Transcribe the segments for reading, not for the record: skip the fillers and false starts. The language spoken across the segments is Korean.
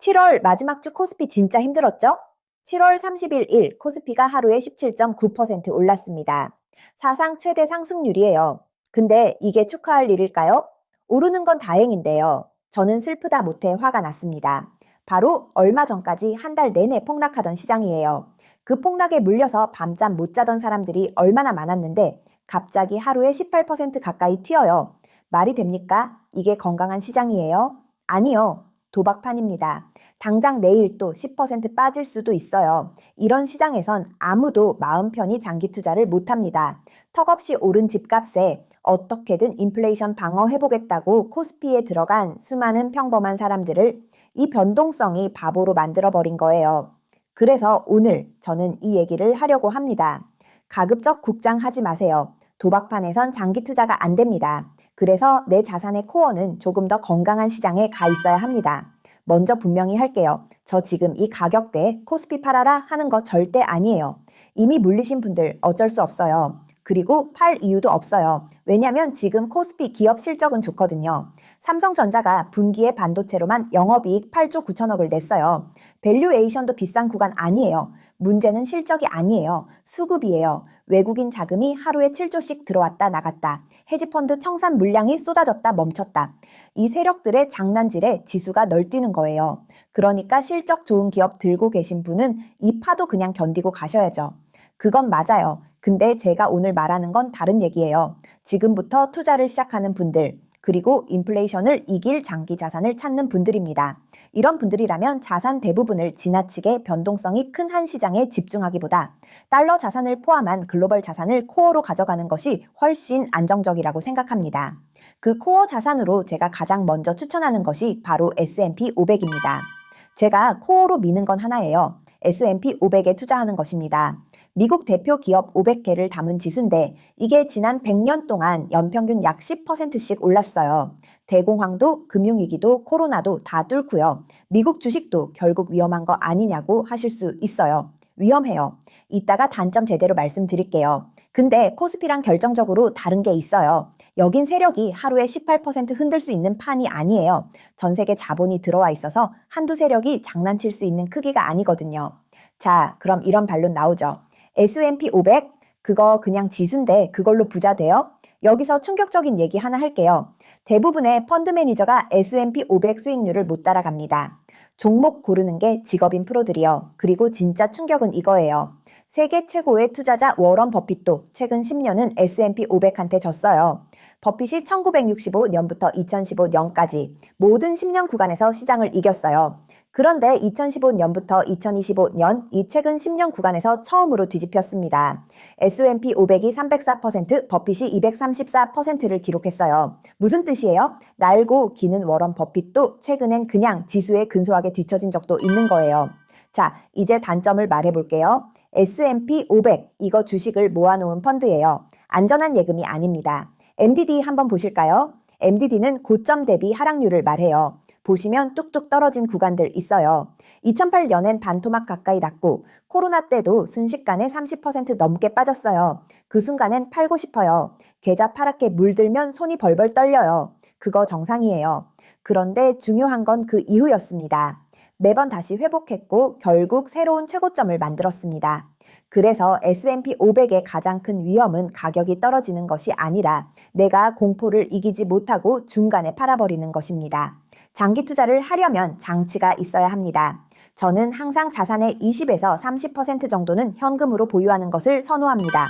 7월 마지막 주 코스피 진짜 힘들었죠? 7월 30일 일 코스피가 하루에 17.9% 올랐습니다. 사상 최대 상승률이에요. 근데 이게 축하할 일일까요? 오르는 건 다행인데요. 저는 슬프다 못해 화가 났습니다. 바로 얼마 전까지 한 달 내내 폭락하던 시장이에요. 그 폭락에 물려서 밤잠 못 자던 사람들이 얼마나 많았는데 갑자기 하루에 18% 가까이 튀어요. 말이 됩니까? 이게 건강한 시장이에요? 아니요. 도박판입니다. 당장 내일 또 10% 빠질 수도 있어요. 이런 시장에선 아무도 마음 편히 장기 투자를 못합니다. 턱없이 오른 집값에 어떻게든 인플레이션 방어해보겠다고 코스피에 들어간 수많은 평범한 사람들을 이 변동성이 바보로 만들어버린 거예요. 그래서 오늘 저는 이 얘기를 하려고 합니다. 가급적 국장하지 마세요. 도박판에선 장기 투자가 안 됩니다. 그래서 내 자산의 코어는 조금 더 건강한 시장에 가 있어야 합니다. 먼저 분명히 할게요. 저 지금 이 가격대에 코스피 팔아라 하는 거 절대 아니에요. 이미 물리신 분들 어쩔 수 없어요. 그리고 팔 이유도 없어요. 왜냐면 지금 코스피 기업 실적은 좋거든요. 삼성전자가 분기에 반도체로만 영업이익 8조 9천억을 냈어요. 밸류에이션도 비싼 구간 아니에요. 문제는 실적이 아니에요. 수급이에요. 외국인 자금이 하루에 7조씩 들어왔다 나갔다. 헤지펀드 청산 물량이 쏟아졌다 멈췄다. 이 세력들의 장난질에 지수가 널뛰는 거예요. 그러니까 실적 좋은 기업 들고 계신 분은 이 파도 그냥 견디고 가셔야죠. 그건 맞아요. 근데 제가 오늘 말하는 건 다른 얘기예요. 지금부터 투자를 시작하는 분들, 그리고 인플레이션을 이길 장기 자산을 찾는 분들입니다. 이런 분들이라면 자산 대부분을 지나치게 변동성이 큰 한 시장에 집중하기보다 달러 자산을 포함한 글로벌 자산을 코어로 가져가는 것이 훨씬 안정적이라고 생각합니다. 그 코어 자산으로 제가 가장 먼저 추천하는 것이 바로 S&P 500입니다. 제가 코어로 미는 건 하나예요. S&P 500에 투자하는 것입니다. 미국 대표 기업 500개를 담은 지수인데 이게 지난 100년 동안 연평균 약 10%씩 올랐어요. 대공황도 금융위기도 코로나도 다 뚫고요. 미국 주식도 결국 위험한 거 아니냐고 하실 수 있어요. 위험해요. 이따가 단점 제대로 말씀드릴게요. 근데 코스피랑 결정적으로 다른 게 있어요. 여긴 세력이 하루에 18% 흔들 수 있는 판이 아니에요. 전 세계 자본이 들어와 있어서 한두 세력이 장난칠 수 있는 크기가 아니거든요. 자, 그럼 이런 반론 나오죠. S&P 500? 그거 그냥 지수인데 그걸로 부자 돼요? 여기서 충격적인 얘기 하나 할게요. 대부분의 펀드 매니저가 S&P 500 수익률을 못 따라갑니다. 종목 고르는 게 직업인 프로들이요. 그리고 진짜 충격은 이거예요. 세계 최고의 투자자 워런 버핏도 최근 10년은 S&P 500한테 졌어요. 버핏이 1965년부터 2015년까지 모든 10년 구간에서 시장을 이겼어요. 그런데 2015년부터 2025년 이 최근 10년 구간에서 처음으로 뒤집혔습니다. S&P 500이 304%, 버핏이 234%를 기록했어요. 무슨 뜻이에요? 날고 기는 워런 버핏도 최근엔 그냥 지수에 근소하게 뒤처진 적도 있는 거예요. 자, 이제 단점을 말해볼게요. S&P 500, 이거 주식을 모아놓은 펀드예요. 안전한 예금이 아닙니다. MDD 한번 보실까요? MDD는 고점 대비 하락률을 말해요. 보시면 뚝뚝 떨어진 구간들 있어요. 2008년엔 반토막 가까이 났고 코로나 때도 순식간에 30% 넘게 빠졌어요. 그 순간엔 팔고 싶어요. 계좌 파랗게 물들면 손이 벌벌 떨려요. 그거 정상이에요. 그런데 중요한 건 그 이후였습니다. 매번 다시 회복했고 결국 새로운 최고점을 만들었습니다. 그래서 S&P 500의 가장 큰 위험은 가격이 떨어지는 것이 아니라 내가 공포를 이기지 못하고 중간에 팔아버리는 것입니다. 장기 투자를 하려면 장치가 있어야 합니다. 저는 항상 자산의 20에서 30% 정도는 현금으로 보유하는 것을 선호합니다.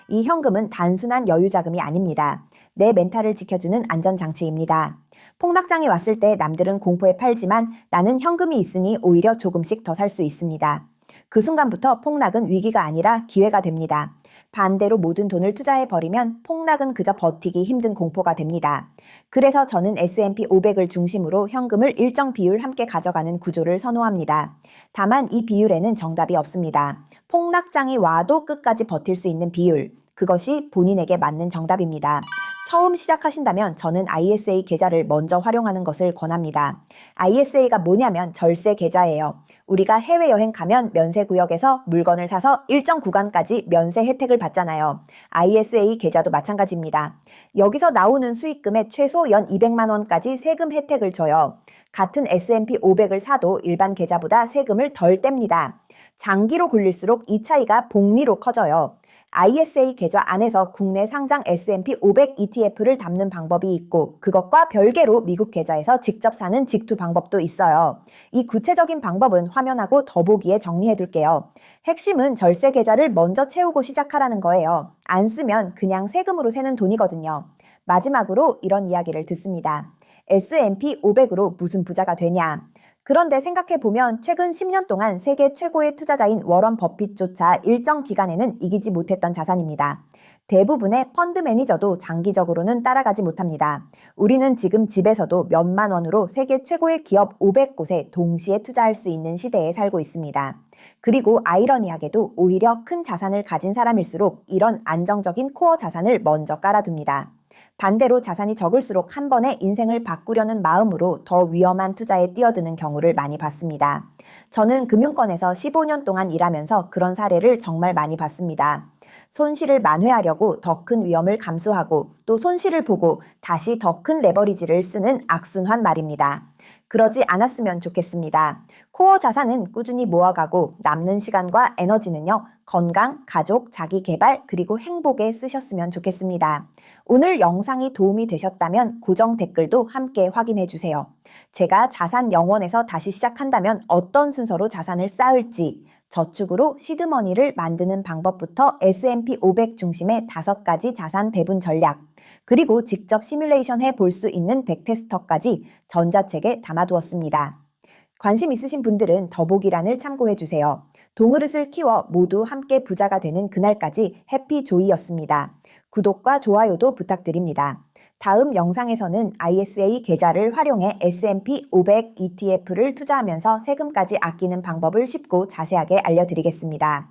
이 현금은 단순한 여유 자금이 아닙니다. 내 멘탈을 지켜주는 안전장치입니다. 폭락장이 왔을 때 남들은 공포에 팔지만 나는 현금이 있으니 오히려 조금씩 더 살 수 있습니다. 그 순간부터 폭락은 위기가 아니라 기회가 됩니다. 반대로 모든 돈을 투자해버리면 폭락은 그저 버티기 힘든 공포가 됩니다. 그래서 저는 S&P 500을 중심으로 현금을 일정 비율 함께 가져가는 구조를 선호합니다. 다만 이 비율에는 정답이 없습니다. 폭락장이 와도 끝까지 버틸 수 있는 비율, 그것이 본인에게 맞는 정답입니다. 처음 시작하신다면 저는 ISA 계좌를 먼저 활용하는 것을 권합니다. ISA가 뭐냐면 절세 계좌예요. 우리가 해외여행 가면 면세구역에서 물건을 사서 일정 구간까지 면세 혜택을 받잖아요. ISA 계좌도 마찬가지입니다. 여기서 나오는 수익금의 최소 연 200만 원까지 세금 혜택을 줘요. 같은 S&P 500을 사도 일반 계좌보다 세금을 덜 뗍니다. 장기로 굴릴수록 이 차이가 복리로 커져요. ISA 계좌 안에서 국내 상장 S&P 500 ETF를 담는 방법이 있고 그것과 별개로 미국 계좌에서 직접 사는 직투 방법도 있어요. 이 구체적인 방법은 화면하고 더보기에 정리해 둘게요. 핵심은 절세 계좌를 먼저 채우고 시작하라는 거예요. 안 쓰면 그냥 세금으로 새는 돈이거든요. 마지막으로 이런 이야기를 듣습니다. S&P 500으로 무슨 부자가 되냐? 그런데 생각해보면 최근 10년 동안 세계 최고의 투자자인 워런 버핏조차 일정 기간에는 이기지 못했던 자산입니다. 대부분의 펀드 매니저도 장기적으로는 따라가지 못합니다. 우리는 지금 집에서도 몇만 원으로 세계 최고의 기업 500곳에 동시에 투자할 수 있는 시대에 살고 있습니다. 그리고 아이러니하게도 오히려 큰 자산을 가진 사람일수록 이런 안정적인 코어 자산을 먼저 깔아둡니다. 반대로 자산이 적을수록 한 번에 인생을 바꾸려는 마음으로 더 위험한 투자에 뛰어드는 경우를 많이 봤습니다. 저는 금융권에서 15년 동안 일하면서 그런 사례를 정말 많이 봤습니다. 손실을 만회하려고 더 큰 위험을 감수하고 또 손실을 보고 다시 더 큰 레버리지를 쓰는 악순환 말입니다. 그러지 않았으면 좋겠습니다. 코어 자산은 꾸준히 모아가고 남는 시간과 에너지는요, 건강, 가족, 자기 개발, 그리고 행복에 쓰셨으면 좋겠습니다. 오늘 영상이 도움이 되셨다면 고정 댓글도 함께 확인해 주세요. 제가 자산 영원에서 다시 시작한다면 어떤 순서로 자산을 쌓을지, 저축으로 시드머니를 만드는 방법부터 S&P 500 중심의 5가지 자산 배분 전략, 그리고 직접 시뮬레이션 해 볼 수 있는 백테스터까지 전자책에 담아두었습니다. 관심 있으신 분들은 더보기란을 참고해 주세요. 동그릇을 키워 모두 함께 부자가 되는 그날까지 해피조이였습니다. 구독과 좋아요도 부탁드립니다. 다음 영상에서는 ISA 계좌를 활용해 S&P 500 ETF를 투자하면서 세금까지 아끼는 방법을 쉽고 자세하게 알려드리겠습니다.